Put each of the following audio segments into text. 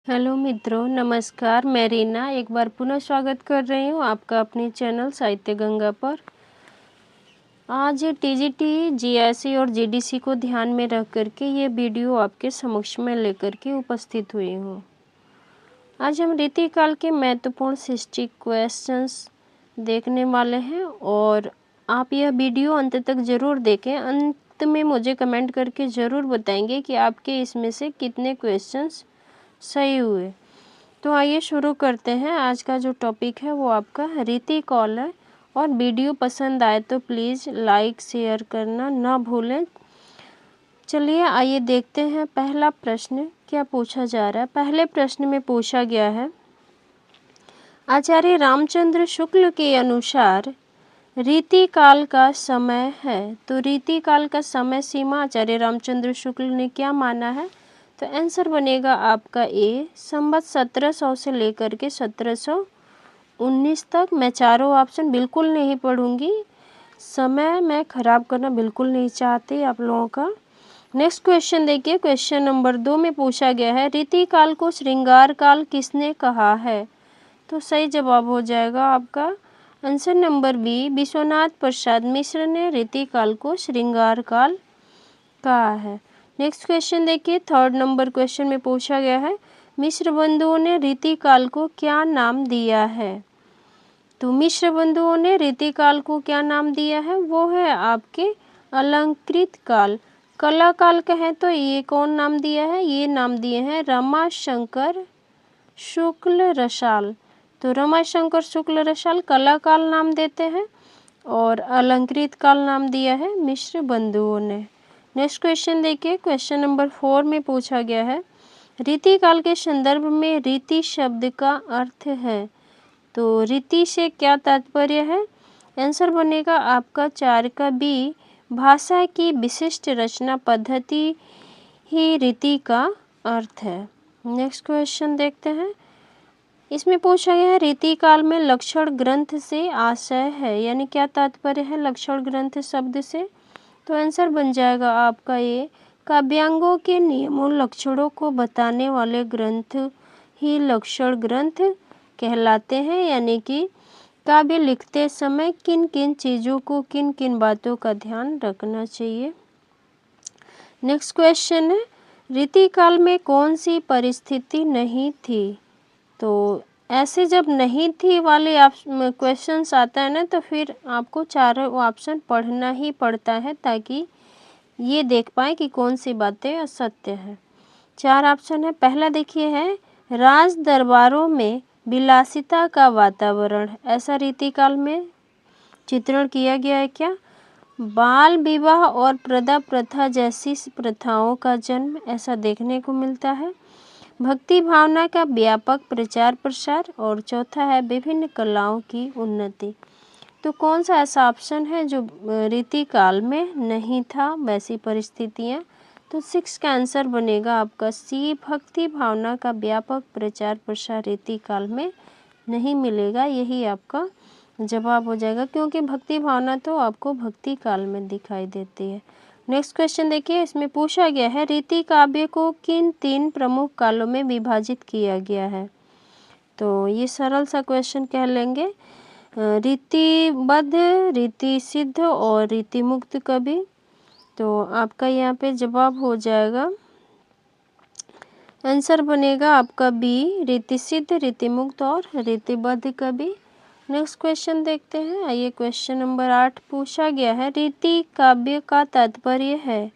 Hello मित्रों, नमस्कार। मैं रीना एक बार पुनः स्वागत कर रही हूँ आपका अपने चैनल साहित्य गंगा पर। आज टीजीटी, जीआईसी और जीडीसी को ध्यान में रख करके ये वीडियो आपके समक्ष में लेकर के उपस्थित हुई हूँ। आज हम रीतिकाल के महत्वपूर्ण हिस्ट्री क्वेश्चंस देखने वाले हैं और आप यह वीडियो अंत तक ज़रूर देखें। अंत में मुझे कमेंट करके ज़रूर बताएंगे कि आपके इसमें से कितने क्वेश्चंस सही हुए। तो आइए शुरू करते हैं। आज का जो टॉपिक है वो आपका रीतिकाल है और वीडियो पसंद आए तो प्लीज़ लाइक शेयर करना ना भूलें। चलिए आइए देखते हैं पहला प्रश्न क्या पूछा जा रहा है। पहले प्रश्न में पूछा गया है, आचार्य रामचंद्र शुक्ल के अनुसार रीतिकाल का समय है। तो रीतिकाल का समय सीमा आचार्य रामचंद्र शुक्ल ने क्या माना है? तो आंसर बनेगा आपका ए, संवत 1700 से लेकर के 1719 तक। मैं चारों ऑप्शन बिल्कुल नहीं पढ़ूंगी, समय मैं खराब करना बिल्कुल नहीं चाहती आप लोगों का। नेक्स्ट क्वेश्चन देखिए, क्वेश्चन नंबर 2 में पूछा गया है, रीतिकाल को श्रृंगार काल किसने कहा है? तो सही जवाब हो जाएगा आपका answer number B, Vishwanath Prasad Mishra ने रीतिकाल को श्रृंगार काल कहा है। नेक्स्ट क्वेश्चन देखिए, थर्ड नंबर क्वेश्चन में पूछा गया है, मिश्र बंधुओं ने रीतिकाल को क्या नाम दिया है? तो मिश्र बंधुओं ने रीतिकाल को क्या नाम दिया है? वो है आपके अलंकृत काल। कला काल कहें तो ये कौन नाम दिया है? ये नाम दिए हैं रमाशंकर शुक्ल रसाल। तो रमाशंकर शुक्ल रसाल कला काल नाम देते हैं और अलंकृत काल नाम दिया है मिश्र बंधुओं ने। नेक्स्ट क्वेश्चन देखिए, क्वेश्चन नंबर 4 में पूछा गया है, रीतिकाल के संदर्भ में रीति शब्द का अर्थ है। तो रीति से क्या तात्पर्य है? आंसर बनेगा आपका 4 का बी, भाषा की विशिष्ट रचना पद्धति ही रीति का अर्थ है। नेक्स्ट क्वेश्चन देखते हैं, इसमें पूछा गया है, रीतिकाल में लक्षण ग्रंथ से आशय है, यानी क्या तात्पर्य है लक्षण ग्रंथ शब्द से? तो आंसर बन जाएगा आपका ये, काव्यांगों के नियमों लक्षणों को बताने वाले ग्रंथ ही लक्षण ग्रंथ कहलाते हैं। यानी कि काव्य लिखते समय किन किन चीज़ों को, किन किन बातों का ध्यान रखना चाहिए। नेक्स्ट क्वेश्चन है, रीतिकाल में कौन सी परिस्थिति नहीं थी? तो ऐसे जब नहीं थी वाले क्वेश्चंस आता है ना, तो फिर आपको चारों ऑप्शन पढ़ना ही पड़ता है ताकि ये देख पाए कि कौन सी बातें असत्य है। 4 ऑप्शन है। पहला देखिए है, राज दरबारों में विलासिता का वातावरण, ऐसा रीतिकाल में चित्रण किया गया है क्या? बाल विवाह और प्रदा प्रथा जैसी प्रथाओं का जन्म, ऐसा देखने को मिलता है। भक्ति भावना का व्यापक प्रचार प्रसार और चौथा है विभिन्न कलाओं की उन्नति। तो कौन सा ऐसा ऑप्शन है जो रीतिकाल में नहीं था वैसी परिस्थितियाँ? तो 6 का आंसर बनेगा आपका सी, भक्ति भावना का व्यापक प्रचार प्रसार रीतिकाल में नहीं मिलेगा। यही आपका जवाब हो जाएगा, क्योंकि भक्ति भावना तो आपको भक्ति काल में दिखाई देती है। नेक्स्ट क्वेश्चन देखिए, इसमें पूछा गया है, रीति काव्य को किन 3 प्रमुख कालों में विभाजित किया गया है? तो ये सरल सा क्वेश्चन कह लेंगे, रीतिबद्ध, रीति सिद्ध और रीति मुक्त कवि। तो आपका यहाँ पे जवाब हो जाएगा, आंसर बनेगा आपका बी, रीति सिद्ध, रीति मुक्त और रीतिबद्ध कवि। नेक्स्ट क्वेश्चन देखते हैं। आइए क्वेश्चन नंबर 8 पूछा गया है, रीति काव्य का तात्पर्य है।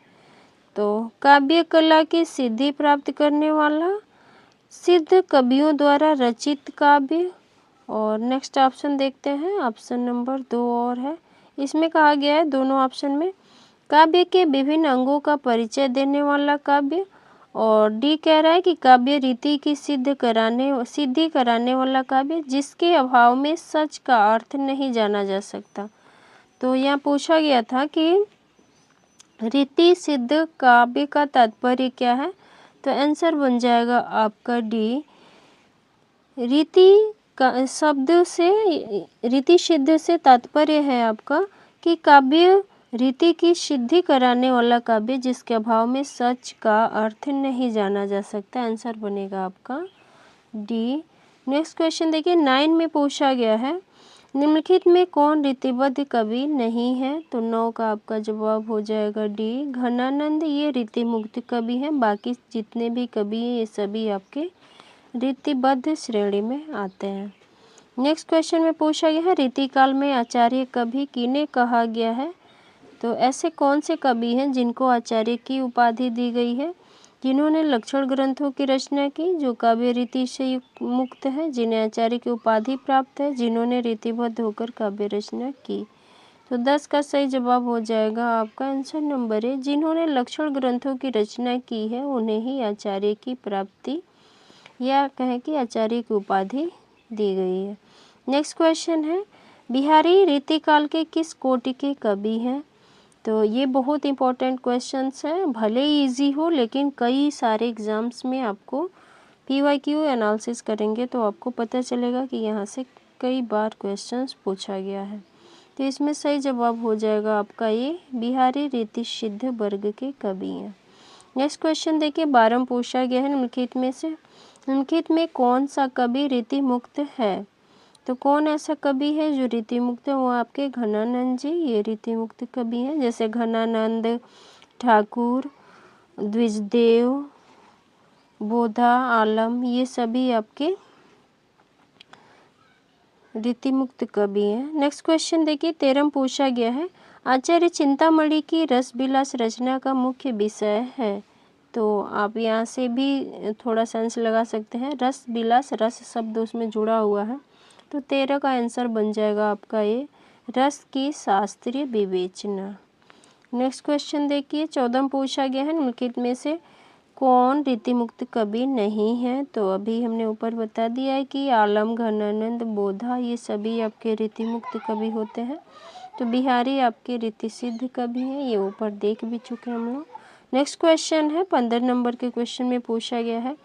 तो काव्य कला की सिद्धि प्राप्त करने वाला, सिद्ध कवियों द्वारा रचित काव्य। और नेक्स्ट ऑप्शन देखते हैं, ऑप्शन नंबर 2 और है। इसमें कहा गया है दोनों ऑप्शन में, काव्य के विभिन्न अंगों का परिचय देने वाला काव्य। और डी कह रहा है कि काव्य रीति की सिद्धि कराने वाला काव्य, जिसके अभाव में सच का अर्थ नहीं जाना जा सकता। तो यहाँ पूछा गया था कि रीति सिद्ध काव्य का तात्पर्य क्या है? तो आंसर बन जाएगा आपका डी, रीति का शब्द से, रीति सिद्ध से तात्पर्य है आपका कि काव्य रीति की सिद्धि कराने वाला काव्य जिसके अभाव में सच का अर्थ नहीं जाना जा सकता। आंसर बनेगा आपका डी। नेक्स्ट क्वेश्चन देखिए 9 में पूछा गया है निम्नलिखित में कौन रीतिबद्ध कवि नहीं है, तो 9 का आपका जवाब हो जाएगा डी घनानंद। ये रीति मुक्त कवि हैं, बाकी जितने भी कवि हैं ये सभी आपके रीतिबद्ध श्रेणी में आते हैं। नेक्स्ट क्वेश्चन में पूछा गया है रीतिकाल में आचार्य कवि किन्हें कहा गया है, तो ऐसे कौन से कवि हैं जिनको आचार्य की उपाधि दी गई है, जिन्होंने लक्षण ग्रंथों की रचना की, जो काव्य रीति से मुक्त है, जिन्हें आचार्य की उपाधि प्राप्त है, जिन्होंने रीतिबद्ध होकर काव्य रचना की। तो 10 का सही जवाब हो जाएगा आपका आंसर नंबर ए, जिन्होंने लक्षण ग्रंथों की रचना की है उन्हें ही आचार्य की प्राप्ति या कहें कि आचार्य की उपाधि दी गई है। नेक्स्ट क्वेश्चन है बिहारी रीतिकाल के किस कोटि के कवि हैं, तो ये बहुत इंपॉर्टेंट क्वेश्चंस है, भले ही ईजी हो लेकिन कई सारे एग्जाम्स में आपको पीवाईक्यू एनालिसिस करेंगे तो आपको पता चलेगा कि यहाँ से कई बार क्वेश्चंस पूछा गया है। तो इसमें सही जवाब हो जाएगा आपका ये बिहारी रीति सिद्ध वर्ग के कवि हैं। नेक्स्ट क्वेश्चन देखिए 12 पूछा गया है निम्नलिखित में से निम्नलिखित में कौन सा कवि रीति मुक्त है, तो कौन ऐसा कवि है जो रीति मुक्त है, वो आपके घनानंद जी ये रीति मुक्त कवि हैं। जैसे घनानंद, ठाकुर, द्विजदेव, बोधा, आलम ये सभी आपके रीति मुक्त कवि हैं। नेक्स्ट क्वेश्चन देखिए 13 पूछा गया है आचार्य चिंतामणि की रस विलास रचना का मुख्य विषय है, तो आप यहाँ से भी थोड़ा सेंस लगा सकते हैं, रस विलास रस शब्द उसमें जुड़ा हुआ है, तो 13 का आंसर बन जाएगा आपका ये रस की शास्त्रीय विवेचना। नेक्स्ट क्वेश्चन देखिए 14 पूछा गया है निम्नलिखित में से कौन रीति मुक्त कवि नहीं है, तो अभी हमने ऊपर बता दिया है कि आलम, घनानंद, बोधा ये सभी आपके रीति मुक्त कवि होते हैं। तो बिहारी आपके रीति सिद्ध कवि हैं, ये ऊपर देख भी चुके हम लोग। नेक्स्ट क्वेश्चन है 15 नंबर के क्वेश्चन में पूछा गया है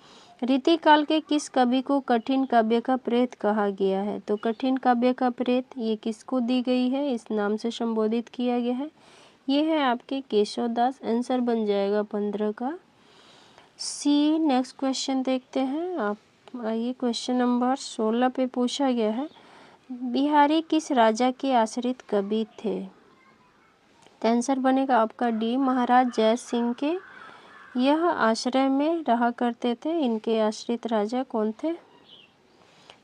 रीति काल के किस कवि को कठिन काव्य का प्रेत कहा गया है, तो कठिन काव्य का प्रेत ये किसको दी गई है, इस नाम से संबोधित किया गया है, ये है आपके केशव दास। आंसर बन जाएगा 15 का सी। नेक्स्ट क्वेश्चन देखते हैं आप आइए क्वेश्चन नंबर 16 पे पूछा गया है बिहारी किस राजा के आश्रित कवि थे, तो आंसर बनेगा आपका डी महाराज जय सिंह के यह आश्रय में रहा करते थे। इनके आश्रित राजा कौन थे,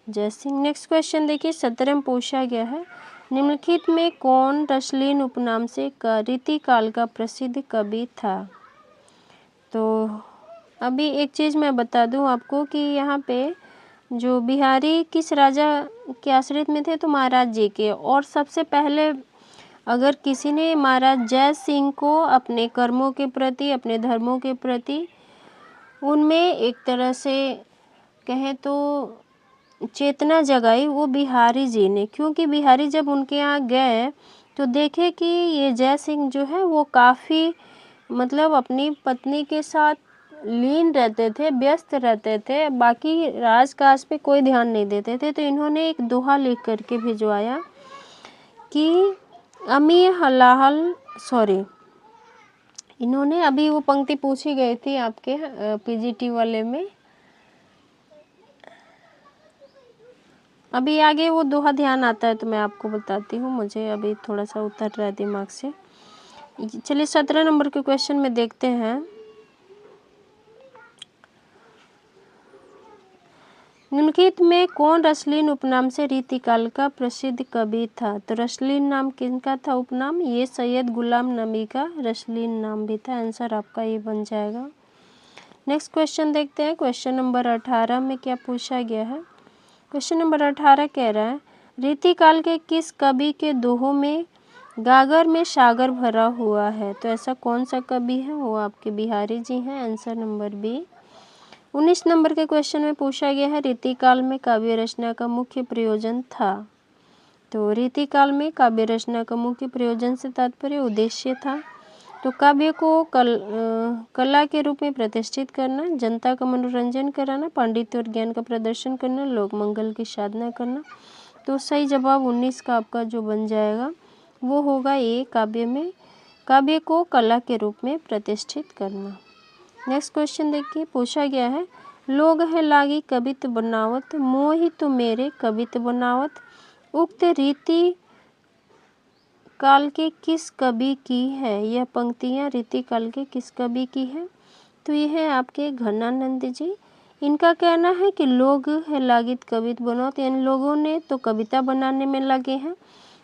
जय सिंह। नेक्स्ट क्वेश्चन देखिए 17 में पूछा गया है निम्नलिखित में कौन रसलीन उपनाम से रीति काल का प्रसिद्ध कवि था, तो अभी एक चीज़ मैं बता दूं आपको कि यहाँ पे जो बिहारी किस राजा के आश्रित में थे, तो महाराज जी के, और सबसे पहले अगर किसी ने महाराज जय सिंह को अपने कर्मों के प्रति अपने धर्मों के प्रति उनमें एक तरह से कहें तो चेतना जगाई, वो बिहारी जी ने, क्योंकि बिहारी जब उनके यहाँ गए तो देखे कि ये जय सिंह जो है वो काफ़ी मतलब अपनी पत्नी के साथ लीन रहते थे, व्यस्त रहते थे, बाकी राजकाज पे कोई ध्यान नहीं देते थे। तो इन्होंने एक दोहा लिख करके भिजवाया कि अमी हलाहल इन्होंने अभी वो पंक्ति पूछी गई थी आपके पीजीटी वाले में, अभी आगे वो दोहा ध्यान आता है तो मैं आपको बताती हूँ, मुझे अभी थोड़ा सा उतर रहा है दिमाग से। चलिए 17 नंबर के क्वेश्चन में देखते हैं निम्नलिखित में कौन रसलीन उपनाम से रीतिकाल का प्रसिद्ध कवि था, तो रसलीन नाम किनका था उपनाम, ये सैयद गुलाम नबी का रसलीन नाम भी था। आंसर आपका ये बन जाएगा। नेक्स्ट क्वेश्चन देखते हैं क्वेश्चन नंबर 18 में क्या पूछा गया है। क्वेश्चन नंबर 18 कह रहा है रीतिकाल के किस कवि के दोहों में गागर में सागर भरा हुआ है, तो ऐसा कौन सा कवि है, वो आपके बिहारी जी हैं। Answer number B. 19 नंबर के क्वेश्चन में पूछा गया है रीतिकाल में काव्य रचना का मुख्य प्रयोजन था, तो रीतिकाल में काव्य रचना का मुख्य प्रयोजन से तात्पर्य उद्देश्य था, तो काव्य को कला के रूप में प्रतिष्ठित करना, जनता का मनोरंजन कराना, पांडित्य और ज्ञान का प्रदर्शन करना, लोक मंगल की साधना करना। तो सही जवाब 19 का आपका जो बन जाएगा वो होगा ये काव्य में काव्य को कला के रूप में प्रतिष्ठित करना। नेक्स्ट क्वेश्चन देखिए, पूछा गया है लोग है लागी कवित बनावत, मोहि तो मेरे कवित बनावत। उक्त रीति काल के किस कवि की है? यह पंक्तियां रीति काल के किस कवि की है? तो यह है आपके घनानंद जी। इनका कहना है कि लोग है लागित कवित बनावत, यानी लोगों ने तो कविता बनाने में लगे हैं।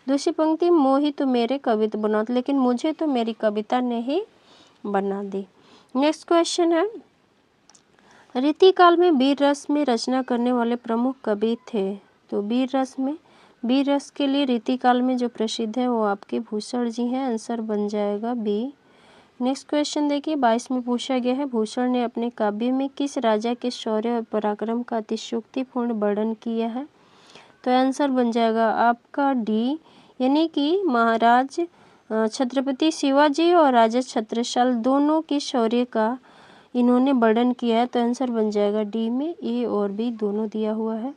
दूसरी पंक्ति मोहि तो मेरे कवित बनावत, लेकिन मुझे तो मेरी कविता ने ही बना दी। नेक्स्ट क्वेश्चन है रीति काल में वीर रस में रचना करने वाले प्रमुख कवि थे। तो वीर रस के लिए रीति काल में जो प्रसिद्ध है वो आपके भूषण जी हैं। आंसर बन जाएगा बी। नेक्स्ट क्वेश्चन देखिए 22 में पूछा गया है भूषण ने अपने काव्य में किस राजा के शौर्य और पराक्रम का अतिशयोक्तिपूर्ण वर्णन किया है? तो आंसर बन जाएगा आपका डी, यानी कि महाराज छत्रपति शिवाजी और राजा छत्रसाल दोनों के शौर्य का इन्होंने वर्णन किया है। तो आंसर बन जाएगा डी में, ए और बी दोनों दिया हुआ है।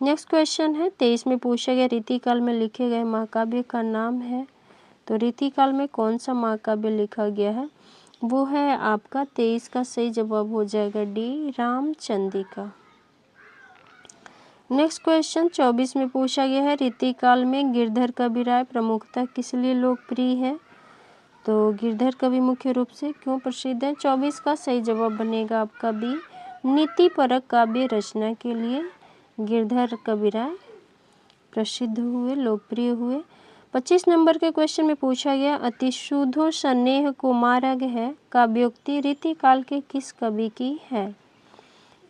नेक्स्ट क्वेश्चन है 23 में पूछा गया रीतिकाल में लिखे गए महाकाव्य का नाम है। तो रीतिकाल में कौन सा महाकाव्य लिखा गया है? वो है आपका 23 का सही जवाब हो जाएगा डी, रामचंद्रिका। नेक्स्ट क्वेश्चन 24 में पूछा गया है रीतिकाल में गिरधर कवि राय प्रमुखता किस लिए लोकप्रिय है? तो गिरधर कवि मुख्य रूप से क्यों प्रसिद्ध है? 24 का सही जवाब बनेगा आपका बी, नीतिपरक काव्य रचना के लिए गिरधर कवि राय प्रसिद्ध हुए, लोकप्रिय हुए। 25 नंबर के क्वेश्चन में पूछा गया अतिशुद्धो स्नेह कुमारग है काव्योक्ति रीतिकाल के किस कवि की है?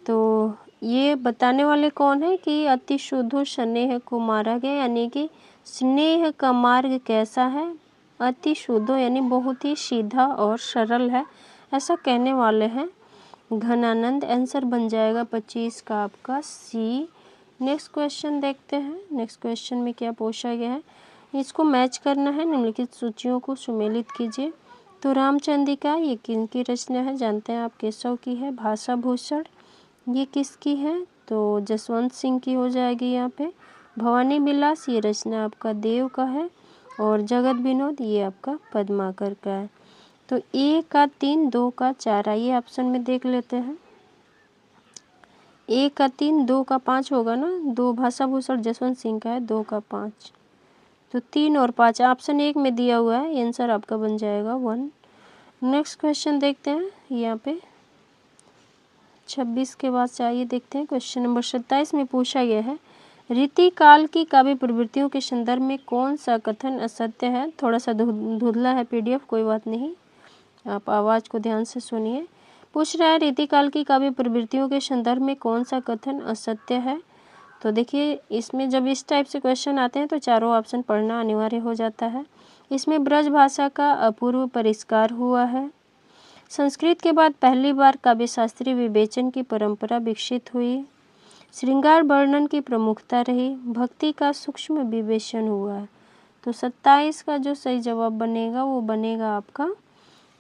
तो ये बताने वाले कौन है कि अतिशुद्धो स्नेह कुमारग है, यानी कि स्नेह का मार्ग कैसा है? अति शुद्धो यानी बहुत ही सीधा और सरल है, ऐसा कहने वाले हैं घनानंद। आंसर बन जाएगा 25 का आपका सी। नेक्स्ट क्वेश्चन देखते हैं। नेक्स्ट क्वेश्चन में क्या पूछा गया है, इसको मैच करना है। निम्नलिखित सूचियों को सुमेलित कीजिए। तो रामचंद्रिका ये किनकी रचना है? जानते हैं आप, केशव की है। भाषा भूषण ये किसकी है? तो जसवंत सिंह की हो जाएगी यहाँ पे। भवानी विलास ये रचना आपका देव का है। और जगत विनोद ये आपका पद्माकर का है। तो 1 का 3, 2 का 4, आइए ऑप्शन में देख लेते हैं। 1 का 3, 2 का 5 होगा ना। 2 भाषा भूषण जसवंत सिंह का है, 2 का 5, तो 3 और 5 ऑप्शन 1 में दिया हुआ है। आंसर आपका बन जाएगा 1। नेक्स्ट क्वेश्चन देखते हैं यहाँ पे 26 के बाद से आइए देखते हैं क्वेश्चन नंबर 27 में पूछा गया है रीतिकाल की काव्य प्रवृत्तियों के संदर्भ में कौन सा कथन असत्य है? थोड़ा सा धुंधला है पीडीएफ, कोई बात नहीं, आप आवाज़ को ध्यान से सुनिए। पूछ रहा है रीतिकाल की काव्य प्रवृत्तियों के संदर्भ में कौन सा कथन असत्य है? तो देखिए इसमें जब इस टाइप से क्वेश्चन आते हैं तो चारों ऑप्शन पढ़ना अनिवार्य हो जाता है। इसमें ब्रज भाषा का अपूर्व परिष्कार हुआ है। संस्कृत के बाद पहली बार काव्य शास्त्रीय विवेचन की परंपरा विकसित हुई। श्रृंगार वर्णन की प्रमुखता रही। भक्ति का सूक्ष्म विवेचन हुआ है। तो 27 का जो सही जवाब बनेगा वो बनेगा आपका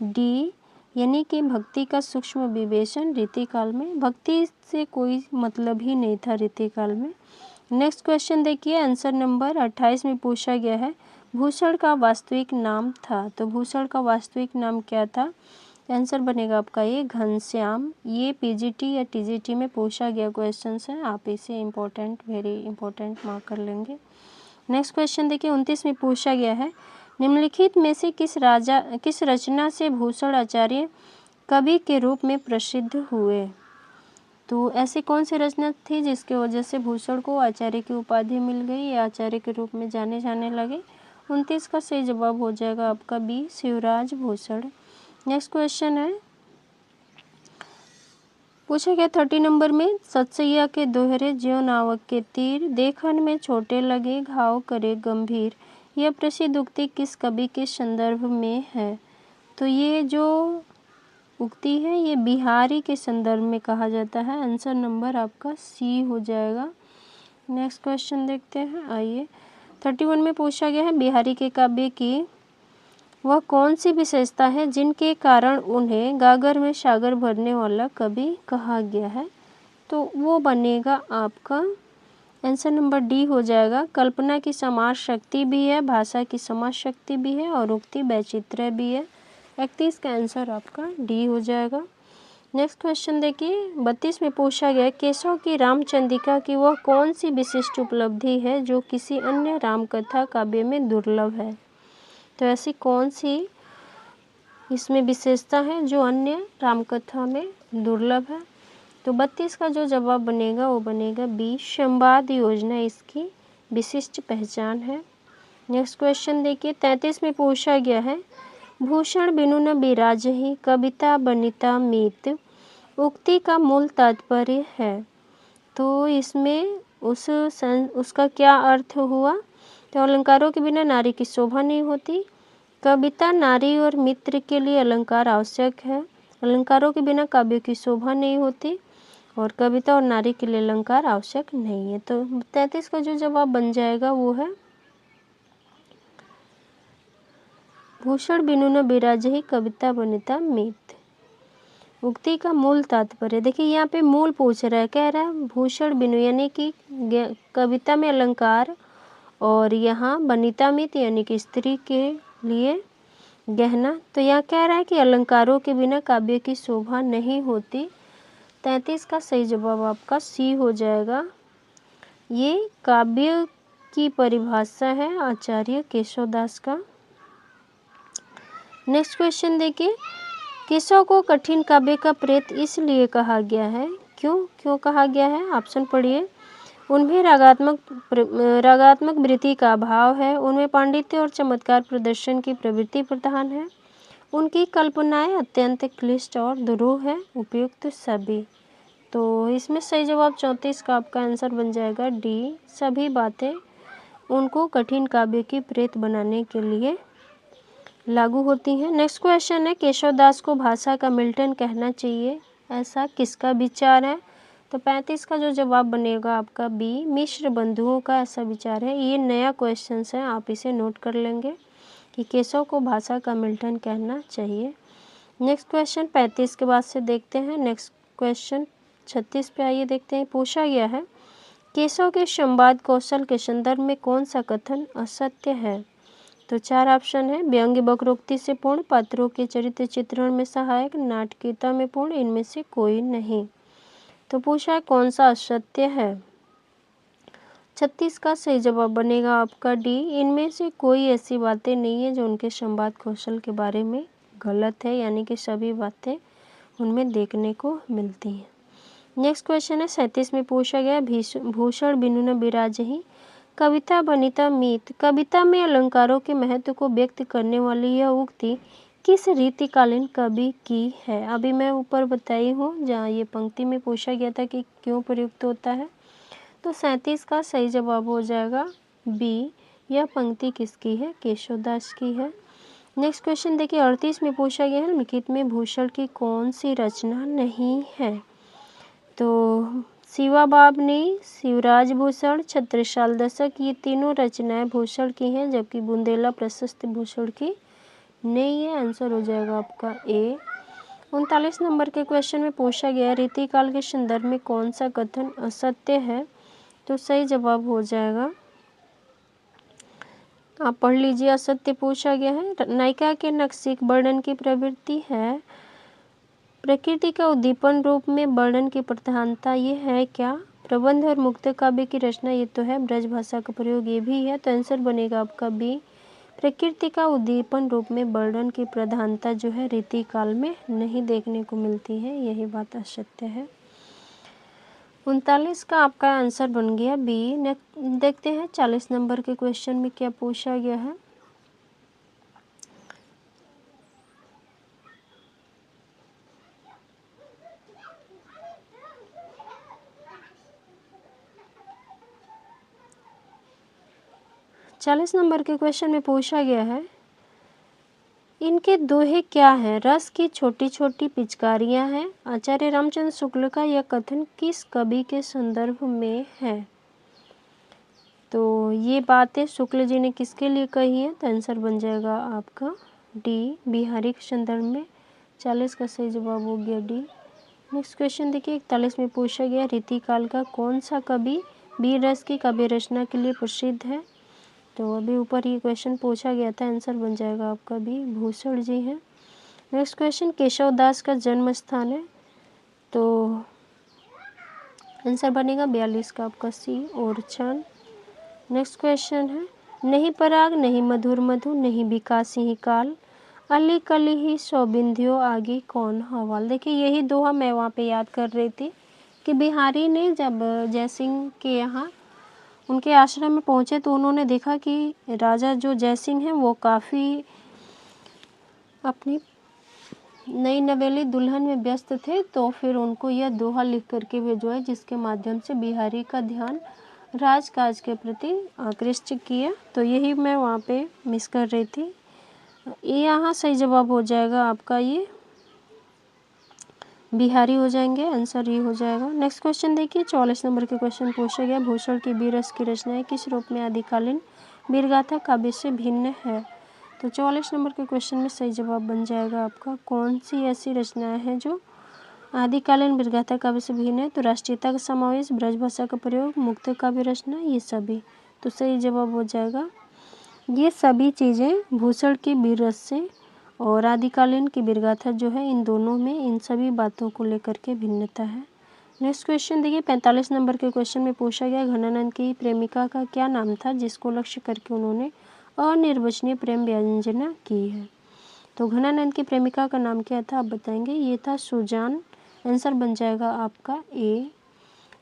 डी, यानी कि भक्ति का सूक्ष्म विवेचन रीतिकाल में। भक्ति से कोई मतलब ही नहीं था रीतिकाल में। नेक्स्ट क्वेश्चन देखिए आंसर नंबर 28 में पूछा गया है भूषण का वास्तविक नाम था। तो भूषण का वास्तविक नाम क्या था? आंसर बनेगा आपका ये घनश्याम। ये पीजीटी या टीजीटी में पूछा गया क्वेश्चन है, आप इसे इम्पोर्टेंट, वेरी इंपॉर्टेंट मार्क कर लेंगे। नेक्स्ट क्वेश्चन देखिए 29 में पूछा गया है निम्नलिखित में से किस रचना से भूषण आचार्य कवि के रूप में प्रसिद्ध हुए? तो ऐसी कौन सी रचना थी जिसके वजह से भूषण को आचार्य की उपाधि मिल गई या आचार्य के रूप में जाने लगे? 29 का सही जवाब हो जाएगा आपका B, Shivraj Bhushan. Next question है पूछा गया 30 नंबर में सतसैया के दोहरे ज्यों नावक के तीर देखन में छोटे लगे घाव करे गंभीर, यह प्रसिद्ध उक्ति किस कवि के संदर्भ में है? तो ये जो उक्ति है ये बिहारी के संदर्भ में कहा जाता है। आंसर नंबर आपका सी हो जाएगा। नेक्स्ट क्वेश्चन देखते हैं आइए 31 में पूछा गया है बिहारी के काव्य की वह कौन सी विशेषता है जिनके कारण उन्हें गागर में सागर भरने वाला कवि कहा गया है? तो वो बनेगा आपका आंसर नंबर डी हो जाएगा। कल्पना की समाज शक्ति भी है, भाषा की समाज शक्ति भी है और उक्ति वैचित्र्य भी है। 31 का आंसर आपका डी हो जाएगा। नेक्स्ट क्वेश्चन देखिए, 32 में पूछा गया केशव की रामचंद्रिका की वह कौन सी विशिष्ट उपलब्धि है जो किसी अन्य रामकथा काव्य में दुर्लभ है। तो ऐसी कौन सी इसमें विशेषता है जो अन्य रामकथा में दुर्लभ है। तो 32 का जो जवाब बनेगा वो बनेगा बी, संवाद योजना इसकी विशिष्ट पहचान है। नेक्स्ट क्वेश्चन देखिए, 33 में पूछा गया है भूषण बिनु न बिराजहि कविता बनिता मीत उक्ति का मूल तात्पर्य है। तो इसमें उसका क्या अर्थ हुआ। तो अलंकारों के बिना नारी की शोभा नहीं होती, कविता नारी और मित्र के लिए अलंकार आवश्यक है, अलंकारों के बिना काव्य की शोभा नहीं होती और कविता और नारी के लिए अलंकार आवश्यक नहीं है। तो 33 का जो जवाब बन जाएगा वो है भूषण बिनु न बिराजहि कविता बनिता मीत उक्ति का मूल तात्पर्य। देखिए यहाँ पे मूल पूछ रहा है, कह रहा है भूषण बिनु यानी कि कविता में अलंकार और यहाँ बनिता मित यानी कि स्त्री के लिए गहना। तो यहाँ कह रहा है कि अलंकारों के बिना काव्य की शोभा नहीं होती। 33 का सही जवाब आपका सी हो जाएगा। ये काव्य की परिभाषा है आचार्य केशवदास का। नेक्स्ट क्वेश्चन देखिए, केशव को कठिन काव्य का प्रेत इसलिए कहा गया है, क्यों कहा गया है। ऑप्शन पढ़िए। उनमें रागात्मक वृत्ति का अभाव है, उनमें पांडित्य और चमत्कार प्रदर्शन की प्रवृत्ति प्रधान है, उनकी कल्पनाएं अत्यंत क्लिष्ट और दुरूह है, उपयुक्त सभी। तो इसमें सही जवाब 34 का आपका आंसर बन जाएगा डी, सभी बातें उनको कठिन काव्य की प्रेत बनाने के लिए लागू होती हैं। नेक्स्ट क्वेश्चन है केशवदास को भाषा का मिल्टन कहना चाहिए, ऐसा किसका विचार है। तो 35 का जो जवाब बनेगा आपका बी, मिश्र बंधुओं का ऐसा विचार है। ये नया क्वेश्चन है, आप इसे नोट कर लेंगे कि केशव को भाषा का मिल्टन कहना चाहिए। नेक्स्ट क्वेश्चन 35 के बाद से देखते हैं। नेक्स्ट क्वेश्चन 36 पे आइए देखते हैं। पूछा गया है केशव के संवाद कौशल के संदर्भ में कौन सा कथन असत्य है। तो 4 ऑप्शन है, व्यंग वक्रोक्ति से पूर्ण, पात्रों के चरित्र चित्रण में सहायक, नाटकीयता में पूर्ण, इनमें से कोई नहीं। तो पूछा है कौन सा असत्य है। 36 का सही जवाब बनेगा आपका डी, इनमें से कोई ऐसी बातें नहीं है जो उनके संवाद कौशल के बारे में गलत है, यानी कि सभी बातें उनमें देखने को मिलती हैं। नेक्स्ट क्वेश्चन है 37 में पूछा गया भूषण बिनु न बिराजहि कविता बनिता मीत, कविता में अलंकारों के महत्व को व्यक्त करने वाली यह उक्ति किस रीतिकालीन कवि की है। अभी मैं ऊपर बताई हूँ जहाँ ये पंक्ति में पूछा गया था कि क्यों प्रयुक्त होता है। तो 37 का सही जवाब हो जाएगा बी, यह पंक्ति किसकी है, केशवदास की है। नेक्स्ट क्वेश्चन देखिए 38 में पूछा गया है निम्नलिखित में भूषण की कौन सी रचना नहीं है। तो शिवा बाबनी, शिवराज भूषण, छत्रसाल दशक, ये तीनों रचनाएं भूषण की हैं, जबकि बुंदेला प्रशस्त भूषण की नहीं है। आंसर हो जाएगा आपका ए। 39 नंबर के क्वेश्चन में पूछा गया रीतिकाल के संदर्भ में कौन सा कथन असत्य है। तो सही जवाब हो जाएगा, आप पढ़ लीजिए। असत्य पूछा गया है नायिका के नक्सिक वर्णन की प्रवृत्ति है, प्रकृति का उद्दीपन रूप में वर्णन की प्रधानता, ये है क्या, प्रबंध और मुक्त काव्य की रचना, ये तो है, ब्रज भाषा का प्रयोग, ये भी है। तो आंसर बनेगा आपका बी, प्रकृति का उद्दीपन रूप में वर्णन की प्रधानता जो है रीतिकाल में नहीं देखने को मिलती है, यही बात असत्य है। 39 का आपका आंसर बन गया बी। देखते हैं 40 नंबर के क्वेश्चन में क्या पूछा गया है। चालीस नंबर के क्वेश्चन में पूछा गया है इनके दोहे क्या हैं, रस की छोटी छोटी पिचकारियां हैं। आचार्य रामचंद्र शुक्ल का यह कथन किस कवि के संदर्भ में है। तो ये बातें शुक्ल जी ने किसके लिए कही है। तो आंसर बन जाएगा आपका डी, बिहारी के संदर्भ में। 40 का सही जवाब हो गया डी। नेक्स्ट क्वेश्चन देखिए 41 में पूछा गया रीतिकाल का कौन सा कवि वीर रस की काव्य रचना के लिए प्रसिद्ध है? तो अभी ऊपर ये क्वेश्चन पूछा गया था, आंसर बन जाएगा आपका बी, भूषण जी हैं। नेक्स्ट क्वेश्चन, केशव दास का जन्म स्थान है? तो आंसर बनेगा 42 का आपका सी, ओरछान। नेक्स्ट क्वेश्चन है, नहीं पराग नहीं मधुर मधु नहीं बिकासी ही काल, अली कली ही सौबिंधियो आगे कौन हवाल। देखिए यही दोहा मैं वहाँ पे याद कर रही थी कि बिहारी ने जब जयसिंह के यहाँ उनके आश्रम में पहुँचे तो उन्होंने देखा कि राजा जो जयसिंह हैं वो काफ़ी अपनी नई नवेली दुल्हन में व्यस्त थे, तो फिर उनको यह दोहा लिख करके भिजवाया जिसके माध्यम से बिहारी का ध्यान राजकाज के प्रति आकृष्ट किया। तो यही मैं वहाँ पे मिस कर रही थी। ये यहाँ सही जवाब हो जाएगा आपका, ये बिहारी हो जाएंगे, आंसर ये हो जाएगा। नेक्स्ट क्वेश्चन देखिए, 44 नंबर के क्वेश्चन पूछा गया, भूषण की वीररस की रचनाएं किस रूप में आदिकालीन वीरगाथा काव्य से भिन्न है? तो 44 नंबर के क्वेश्चन में सही जवाब बन जाएगा आपका, कौन सी ऐसी रचनाएं हैं जो आदिकालीन वीरगाथा काव्य से भिन्न है? तो राष्ट्रीयता का समावेश, ब्रजभाषा का प्रयोग, मुक्त काव्य रचना, ये सभी। तो सही जवाब हो जाएगा ये सभी चीज़ें भूषण की वीररस से और आदिकालीन की वीरगाथा जो है इन दोनों में इन सभी बातों को लेकर के भिन्नता है। नेक्स्ट क्वेश्चन देखिए, 45 नंबर के क्वेश्चन में पूछा गया, घनानंद की प्रेमिका का क्या नाम था जिसको लक्ष्य करके उन्होंने अनिर्वचनीय प्रेम व्यंजना की है? तो घनानंद की प्रेमिका का नाम क्या था आप बताएंगे? ये था सुजान, आंसर बन जाएगा आपका ए।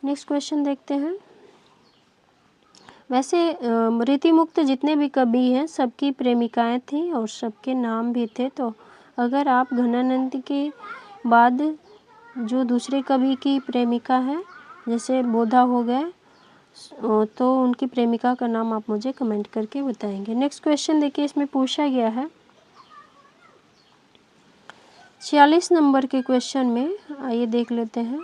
नेक्स्ट क्वेश्चन देखते हैं, वैसे रीतिमुक्त जितने भी कवि हैं सबकी प्रेमिकाएं थीं और सबके नाम भी थे। तो अगर आप घनानंद के बाद जो दूसरे कवि की प्रेमिका है जैसे बोधा हो गए तो उनकी प्रेमिका का नाम आप मुझे कमेंट करके बताएंगे। नेक्स्ट क्वेश्चन देखिए, इसमें पूछा गया है 46 नंबर के क्वेश्चन में, आइए देख लेते हैं।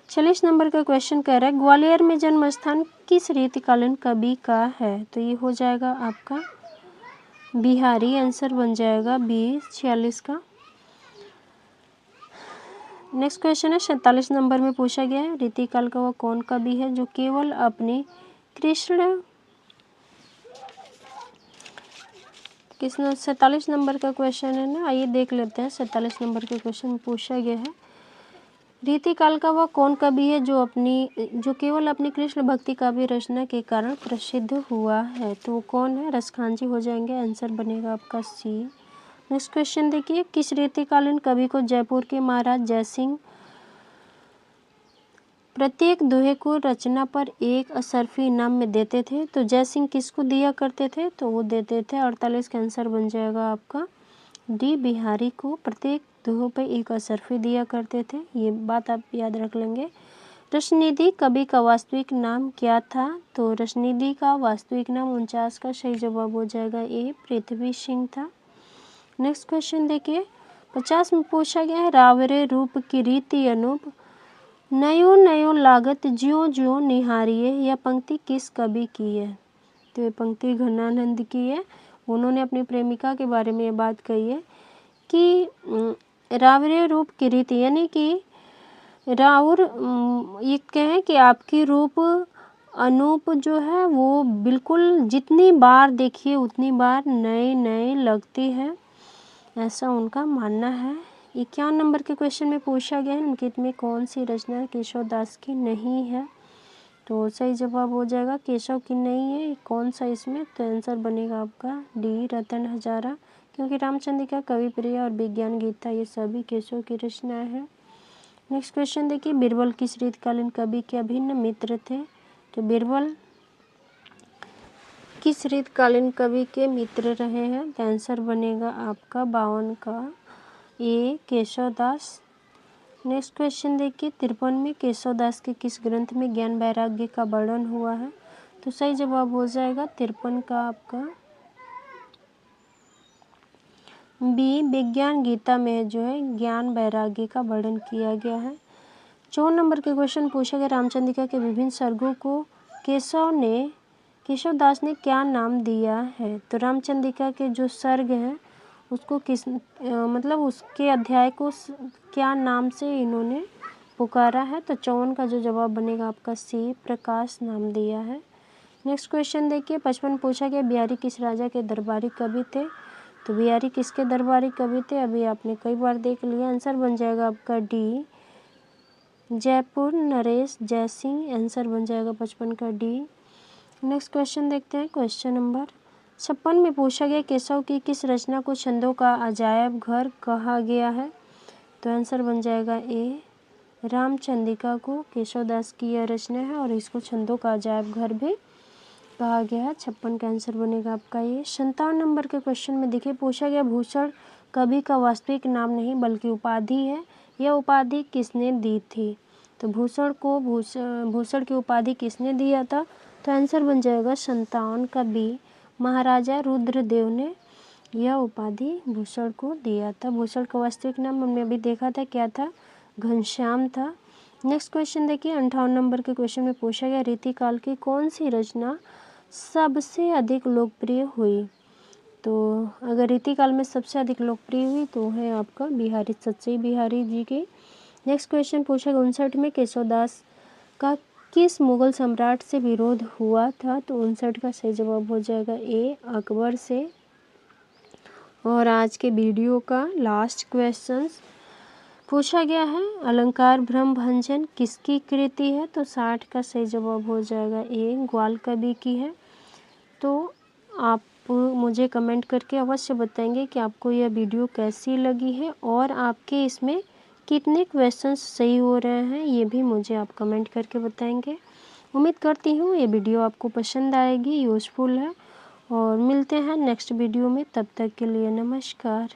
46 नंबर का क्वेश्चन कह रहा है, ग्वालियर में जन्म स्थान किस रीतिकालीन कवि का है? तो ये हो जाएगा आपका बिहारी, आंसर बन जाएगा बी 46 का। नेक्स्ट क्वेश्चन है 47 नंबर में पूछा गया है, रीतिकाल का वह कौन कवि है जो केवल अपनी कृष्ण 47 नंबर का क्वेश्चन है ना, आइए देख लेते हैं। 47 नंबर के क्वेश्चन में पूछा गया है, रीतिकाल का वह कौन कवि है जो केवल अपनी कृष्ण भक्ति काव्य रचना के कारण प्रसिद्ध हुआ है? तो वो कौन है? रसखान जी हो जाएंगे, आंसर बनेगा आपका सी। नेक्स्ट क्वेश्चन देखिए, किस रीतिकालीन कवि को जयपुर के महाराज जयसिंह प्रत्येक दोहे को रचना पर एक असरफी इनाम में देते थे? तो जयसिंह किसको दिया करते थे? तो वो देते थे 48 का आंसर बन जाएगा आपका डी, बिहारी को प्रत्येक दोहों पे एक असरफी दिया करते थे। ये बात आप याद रख लेंगे। रसनिधि कवि का वास्तविक नाम क्या था? तो रसनिधि का वास्तविक नाम 49 का सही जवाब हो जाएगा ए, पृथ्वी सिंह था। नेक्स्ट क्वेश्चन देखिए, 50 में पूछा गया है, रावरे रूप की रीति अनूप नयो नयो लागत ज्यों ज्यों निहारिये, यह पंक्ति किस कवि की है? तो ये पंक्ति घनानंद की है। उन्होंने अपनी प्रेमिका के बारे में ये बात कही है कि रावरे रूप की रीति, यानी कि राउर ये कहें कि आपकी रूप अनूप जो है वो बिल्कुल जितनी बार देखिए उतनी बार नई नई लगती है, ऐसा उनका मानना है। 51 नंबर के क्वेश्चन में पूछा गया है, निम्नलिखित में कौन सी रचना केशव दास की नहीं है? तो सही जवाब हो जाएगा केशव की नहीं है, कौन सा इसमें? तो आंसर बनेगा आपका डी, रतन हजारा, क्योंकि रामचंद्रिका, कवि प्रिया और विज्ञान गीता ये सभी केशव की रचनाएं हैं। नेक्स्ट क्वेश्चन देखिए, बीरबल किस रीतकालीन कवि के अभिन्न मित्र थे? तो बीरबल किस रीतकालीन कवि के मित्र रहे हैं? तो आंसर बनेगा आपका 52 का ए, केशव दास। नेक्स्ट क्वेश्चन देखिए, 53 में केशव दास के किस ग्रंथ में ज्ञान वैराग्य का वर्णन हुआ है? तो सही जवाब हो जाएगा 53 का आपका बी, विज्ञान गीता में जो है ज्ञान वैराग्य का वर्णन किया गया है। 54 नंबर के क्वेश्चन पूछा गया, रामचंद्रिका के विभिन्न सर्गों को केशव दास ने क्या नाम दिया है? तो रामचंद्रिका के जो सर्ग हैं उसको मतलब उसके अध्याय को क्या नाम से इन्होंने पुकारा है। तो 54 का जो जवाब बनेगा आपका सी, प्रकाश नाम दिया है। नेक्स्ट क्वेश्चन देखिए, 55 पूछा गया बिहारी किस राजा के दरबारी कवि थे। तो बिहारी किसके दरबारी कवि थे, अभी आपने कई बार देख लिया। आंसर बन जाएगा आपका डी, जयपुर नरेश जयसिंह। आंसर बन जाएगा 55 का डी। नेक्स्ट क्वेश्चन देखते हैं, क्वेश्चन नंबर 56 में पूछा गया केशव की किस रचना को छंदों का अजायब घर कहा गया है। तो आंसर बन जाएगा ए, रामचंद्रिका को केशव दास की यह रचना है और इसको छंदों का अजायब घर भी कहा गया है। 56 का आंसर बनेगा आपका ये। 57 नंबर के क्वेश्चन में देखिए पूछा गया भूषण कवि का वास्तविक नाम नहीं बल्कि उपाधि है, यह उपाधि किसने दी थी। तो भूषण को भूषण की उपाधि किसने दिया था। तो आंसर बन जाएगा 57 का बी, महाराजा रुद्रदेव ने यह उपाधि भूषण को दिया था। भूषण का वास्तविक नाम हमने अभी देखा था, क्या था, घनश्याम था। नेक्स्ट क्वेश्चन देखिए, 58 नंबर के क्वेश्चन में पूछा गया रीतिकाल की कौन सी रचना सबसे अधिक लोकप्रिय हुई। तो अगर रीतिकाल में सबसे अधिक लोकप्रिय हुई तो है आपका बिहारी, सच्चे बिहारी जी की। नेक्स्ट क्वेश्चन पूछा गया 59 में केशवदास का किस मुगल सम्राट से विरोध हुआ था। तो 59 का सही जवाब हो जाएगा ए, अकबर से। और आज के वीडियो का लास्ट क्वेश्चन पूछा गया है अलंकार भ्रम भंजन किसकी कृति है। तो 60 का सही जवाब हो जाएगा ए, ग्वाल कवि की है। तो आप मुझे कमेंट करके अवश्य बताएंगे कि आपको यह वीडियो कैसी लगी है और आपके इसमें कितने क्वेश्चंस सही हो रहे हैं, ये भी मुझे आप कमेंट करके बताएंगे। उम्मीद करती हूँ ये वीडियो आपको पसंद आएगी, यूज़फुल है। और मिलते हैं नेक्स्ट वीडियो में, तब तक के लिए नमस्कार।